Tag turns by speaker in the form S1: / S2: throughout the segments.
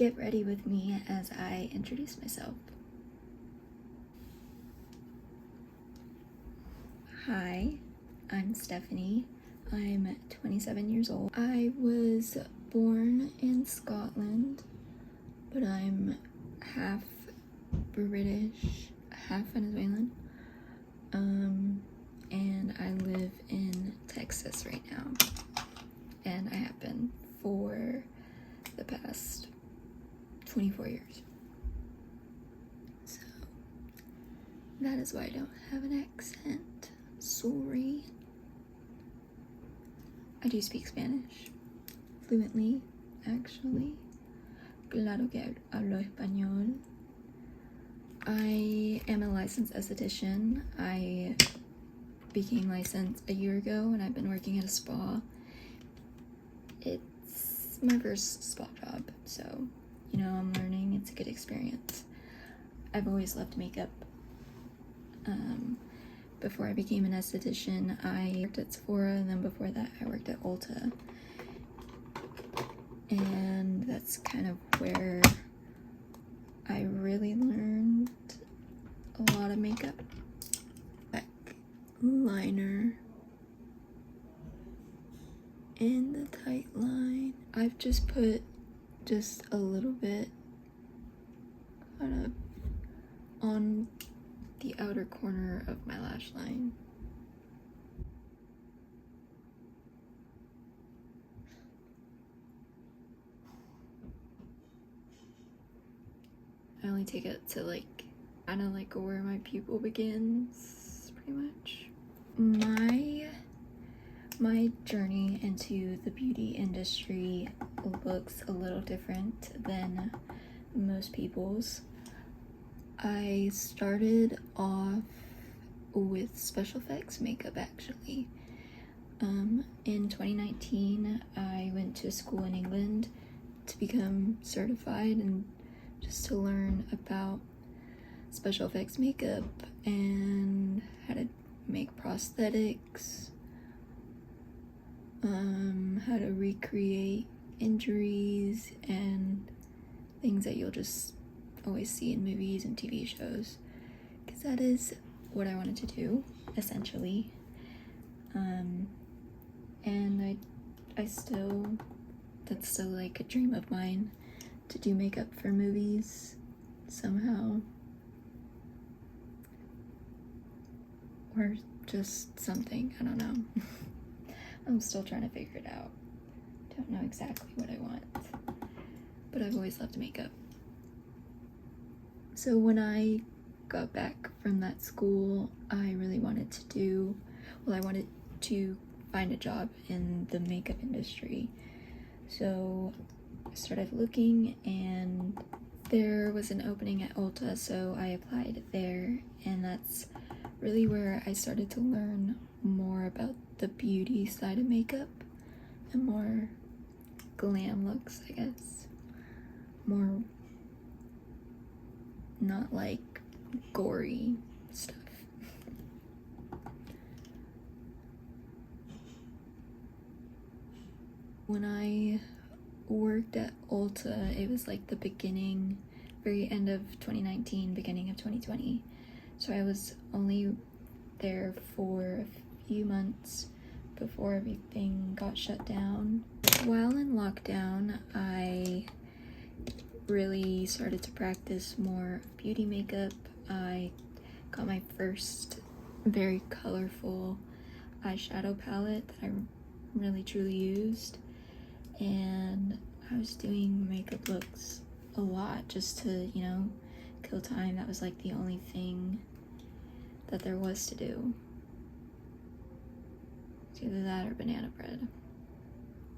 S1: Get ready with me as I introduce myself. Hi, I'm Stephanie. I'm 27 years old. I was born in Scotland, but I'm half British, half Venezuelan. And I live in Texas right now. And I have been for the past 24 years. So that is why I don't have an accent. Sorry. I do speak Spanish fluently, actually. Claro que hablo español. I am a licensed esthetician. I became licensed a year ago and I've been working at a spa. It's my first spa job, so I'm learning. It's a good experience. I've always loved makeup. Before I became an esthetician, I worked at Sephora, and then before that I worked at Ulta. And that's kind of where I really learned a lot of makeup. Like liner and the tight line. I've just put just a little bit kind of on the outer corner of my lash line. I only take it to kind of like where my pupil begins, pretty much. My journey into the beauty industry looks a little different than most people's. I started off with special effects makeup, actually. In 2019, I went to school in England to become certified and just to learn about special effects makeup and how to make prosthetics, how to recreate injuries and things that you'll just always see in movies and TV shows, because that is what I wanted to do, essentially. And that's still like a dream of mine, to do makeup for movies somehow, or just something, I don't know. I'm still trying to figure it out. Don't know exactly what I want, but I've always loved makeup. So when I got back from that school, I really wanted to find a job in the makeup industry. So I started looking and there was an opening at Ulta, so I applied there, and that's really where I started to learn more about the beauty side of makeup and more glam looks, I guess. More not like gory stuff. When I worked at Ulta, it was like the very end of 2019, beginning of 2020. So I was only there for a few months before everything got shut down. While in lockdown, I really started to practice more beauty makeup. I got my first very colorful eyeshadow palette that I really truly used, and I was doing makeup looks a lot just to kill time. That was like the only thing that there was to do. It's either that or banana bread.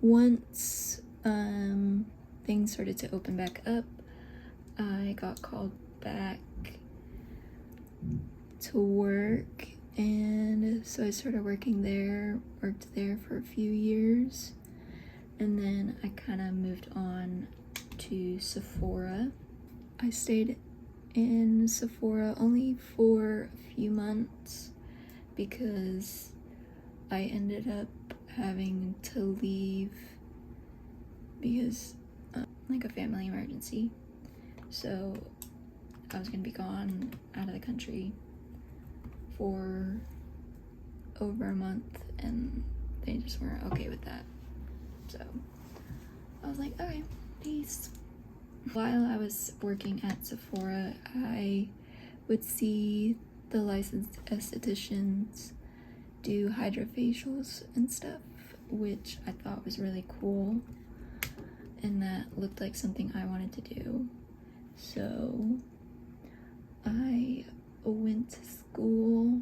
S1: Once things started to open back up, I got called back to work, and so I started working there, worked there for a few years, and then I kind of moved on to Sephora. I stayed in Sephora only for a few months because I ended up having to leave because like a family emergency. So I was gonna be gone out of the country for over a month, and they just weren't okay with that. So I was like, okay, peace. While I was working at Sephora, I would see the licensed estheticians do hydrofacials and stuff, which I thought was really cool, and that looked like something I wanted to do. So I went to school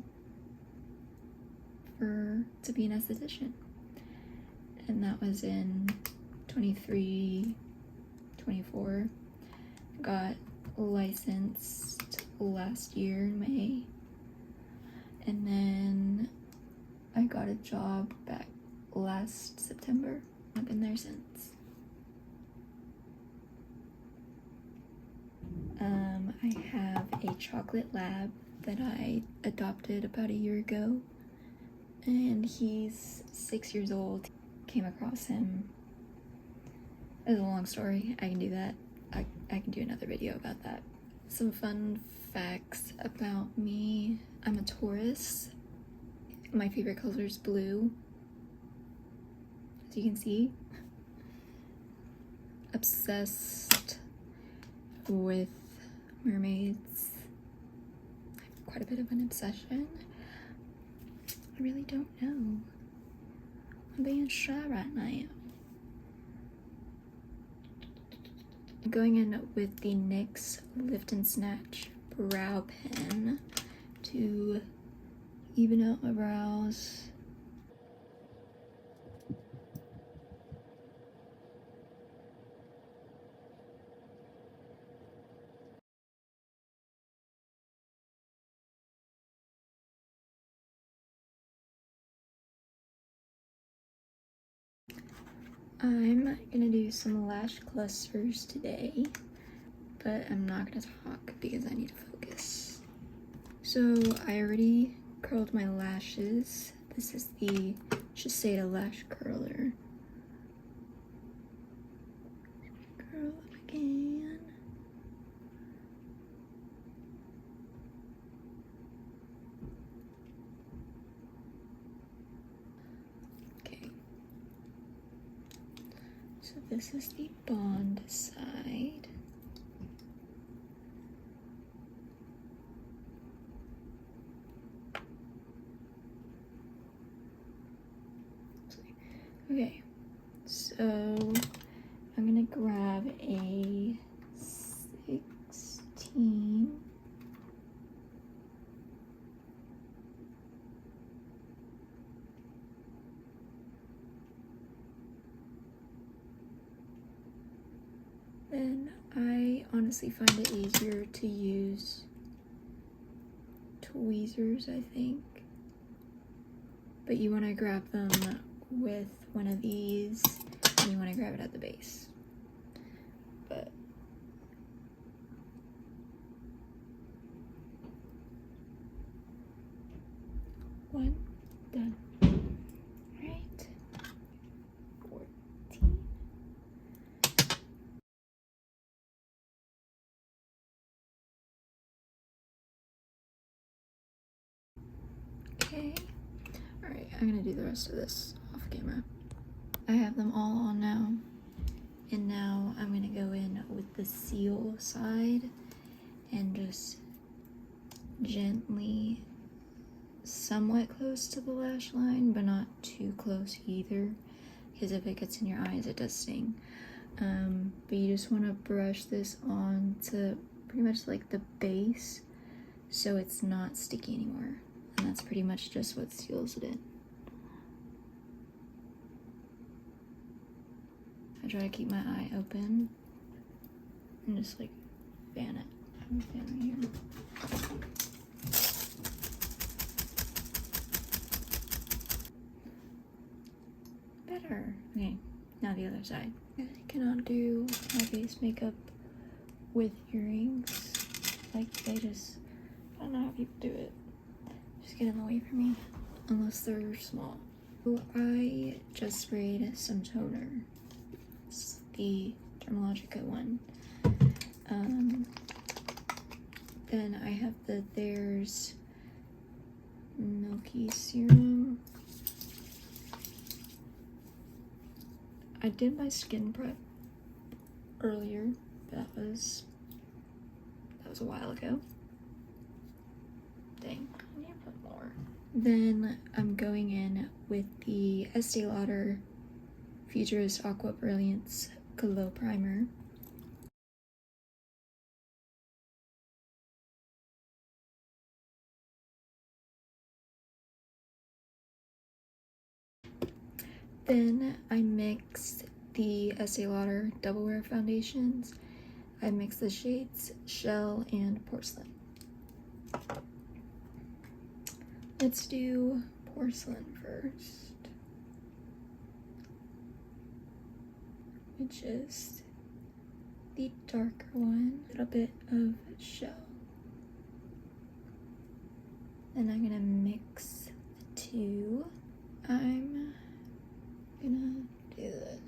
S1: to be an esthetician, and that was in 23, 24. Got licensed last year in May, and then I got a job back last September. I've been there since. I have a chocolate lab that I adopted about a year ago, and he's 6 years old. Came across him. It's a long story. I can do that. I can do another video about that. Some fun facts about me. I'm a Taurus. My favorite color is blue, as you can see. Obsessed with mermaids. I have quite a bit of an obsession. I really don't know. I'm being shy right now. Going in with the NYX Lift and Snatch brow pen to even out my brows. I'm gonna do some lash clusters today, but I'm not gonna talk because I need to focus. So I already curled my lashes. This is the Shiseido lash curler. Curl them again. Okay. So this is the bond side. Okay, so I'm gonna grab a 16. And I honestly find it easier to use tweezers, I think. But you want to grab them with one of these, and you want to grab it at the base. But one, done. Right. 14. Okay. Alright, I'm gonna do the rest of this off camera. I have them all on now. And now I'm gonna go in with the seal side and just gently, somewhat close to the lash line, but not too close either, because if it gets in your eyes, it does sting. But you just want to brush this on to pretty much like the base, so it's not sticky anymore. And that's pretty much just what seals it in. I try to keep my eye open and just like fan it. I have a fan right here. Better. Okay, now the other side. I cannot do my base makeup with earrings. Like, they just, I don't know how people do it. Just get in the way from me, unless they're small. So I just sprayed some toner. It's the Dermalogica one. Then I have the Thayer's Milky Serum. I did my skin prep earlier, but that was a while ago. Dang, I need to put more. Then I'm going in with the Estee Lauder Futurist Aqua Brilliance Glow Primer. Then I mixed the Estee Lauder Double Wear foundations. I mixed the shades Shell and Porcelain. Let's do Porcelain first, which is the darker one. A little bit of Shell. Then I'm gonna mix the two. I'm gonna do this.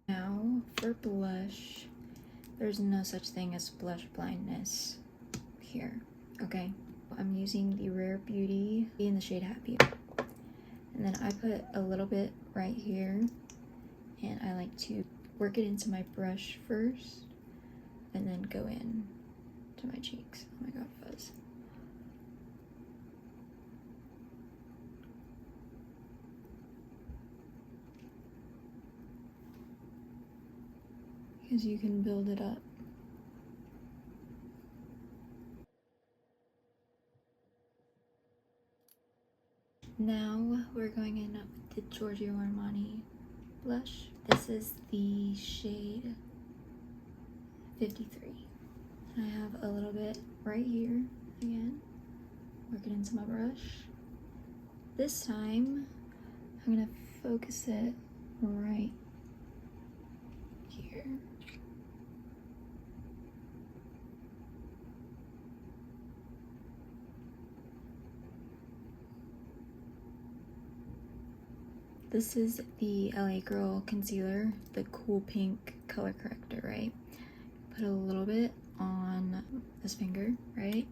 S1: Now for blush, there's no such thing as blush blindness here, okay? I'm using the Rare Beauty in the shade Happy. And then I put a little bit right here, and I like to work it into my brush first, and then go in to my cheeks. Oh my god, fuzz. Because you can build it up. Now we're going in with the Giorgio Armani blush. This is the shade 53. And I have a little bit right here again. Work it into my brush. This time, I'm gonna focus it right here. This is the LA Girl concealer, the cool pink color corrector, right? Put a little bit on this finger, right?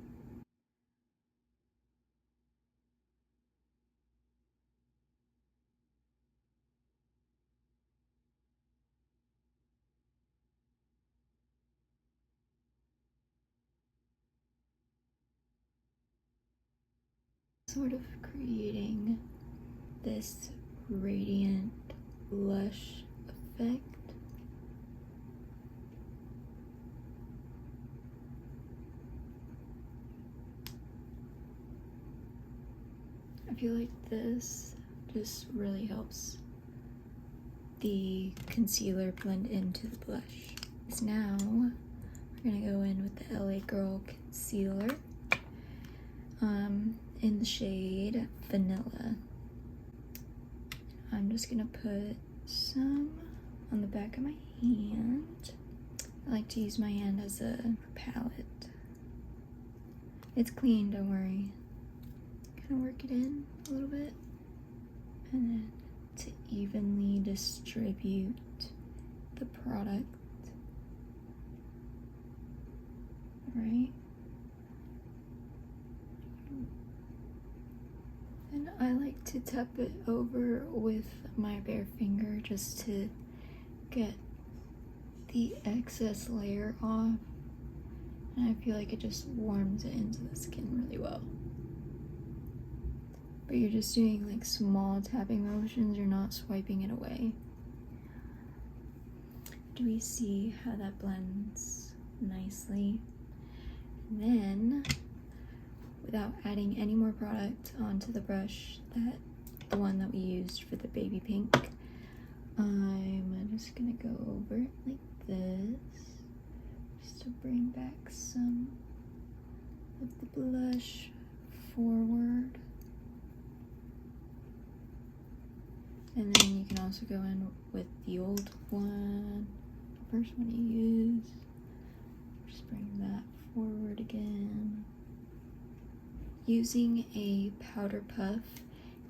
S1: Sort of creating this radiant blush effect. I feel like this just really helps the concealer blend into the blush. So now we're gonna go in with the LA Girl concealer in the shade Vanilla. I'm just gonna put some on the back of my hand. I like to use my hand as a palette. It's clean, don't worry. Kind of work it in a little bit, and then to evenly distribute the product, right? And I like to tap it over with my bare finger just to get the excess layer off, and I feel like it just warms it into the skin really well. But you're just doing like small tapping motions, you're not swiping it away. Do we see how that blends nicely? And then, without adding any more product onto the brush, the one that we used for the baby pink, I'm just gonna go over it like this, just to bring back some of the blush forward. And then you can also go in with the old one, the first one you used. Just bring that forward again. using a powder puff,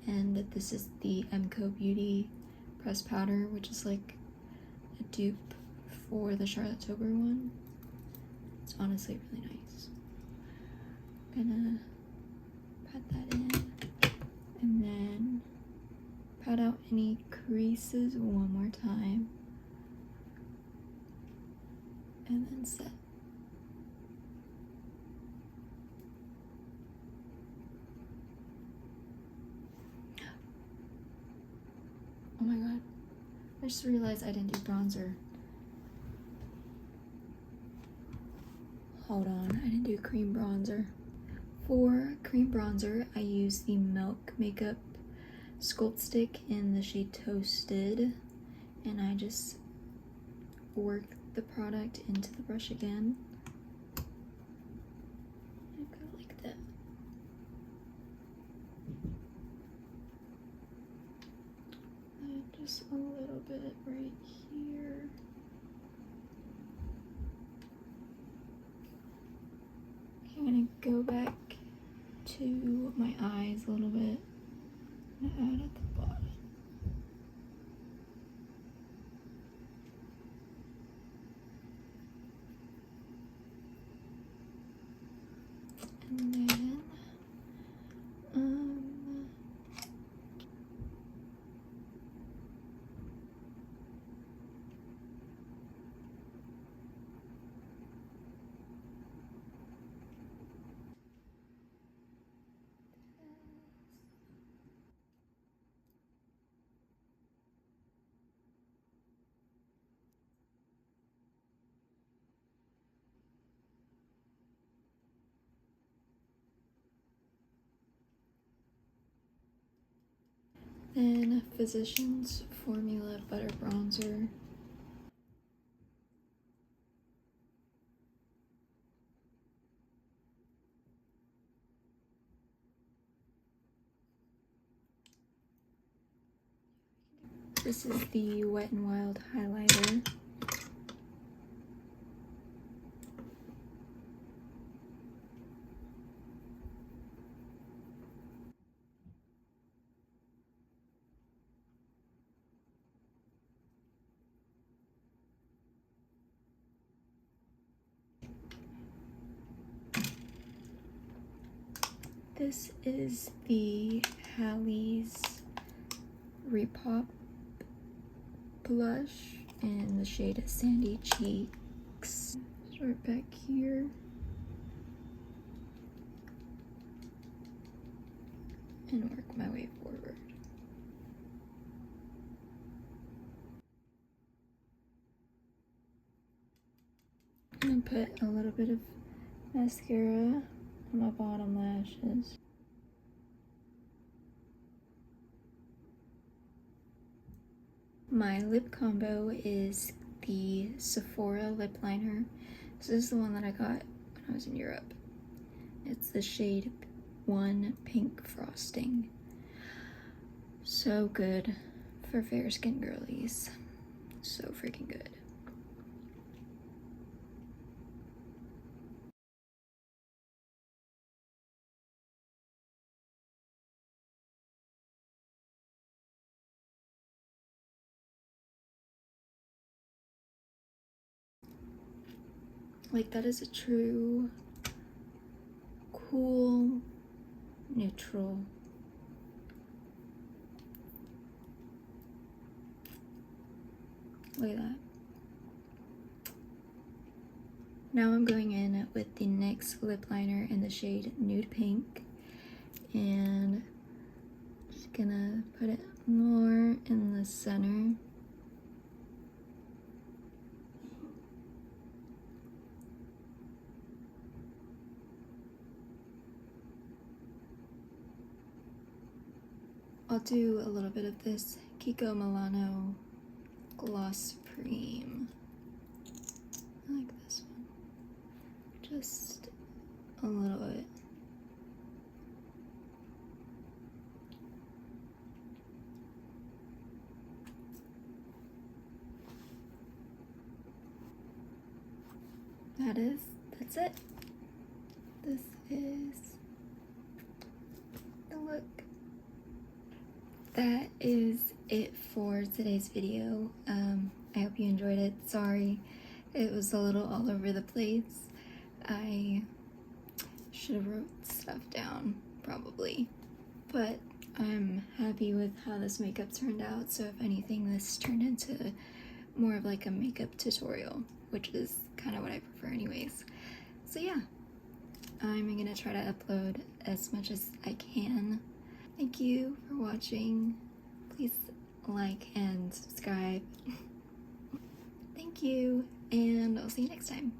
S1: and this is the MCO Beauty press powder, which is like a dupe for the Charlotte Tilbury one. It's honestly really nice. I'm gonna pat that in and then pat out any creases one more time and then set. Oh my god, I just realized I didn't do bronzer. Hold on, I didn't do cream bronzer. For cream bronzer, I use the Milk Makeup Sculpt Stick in the shade Toasted, and I just work the product into the brush again. And go like that. And just a little bit right here. I'm gonna go back to my eyes a little bit and add at the bottom. And then, then Physicians Formula Butter Bronzer. This is the Wet n Wild highlighter. This is the Hiii's Repop blush in the shade Sandy Cheeks. Start back here. And work my way forward. I'm gonna put a little bit of mascara on my bottom lashes. My lip combo is the Sephora lip liner. This is the one that I got when I was in Europe. It's the shade 1 Pink Frosting. So good for fair skin girlies. So freaking good. Like, that is a true cool neutral. Look at that. Now I'm going in with the NYX lip liner in the shade Nude Pink, and just gonna put it more in the center. I'll do a little bit of this Kiko Milano Gloss Supreme. I like this one. Just a little bit. That's it. This is that is it for today's video. I hope you enjoyed it. Sorry, it was a little all over the place. I should have wrote stuff down, probably. But I'm happy with how this makeup turned out, so if anything, this turned into more of like a makeup tutorial, which is kind of what I prefer anyways. So yeah, I'm gonna try to upload as much as I can. Thank you for watching. Please like and subscribe. Thank you, and I'll see you next time.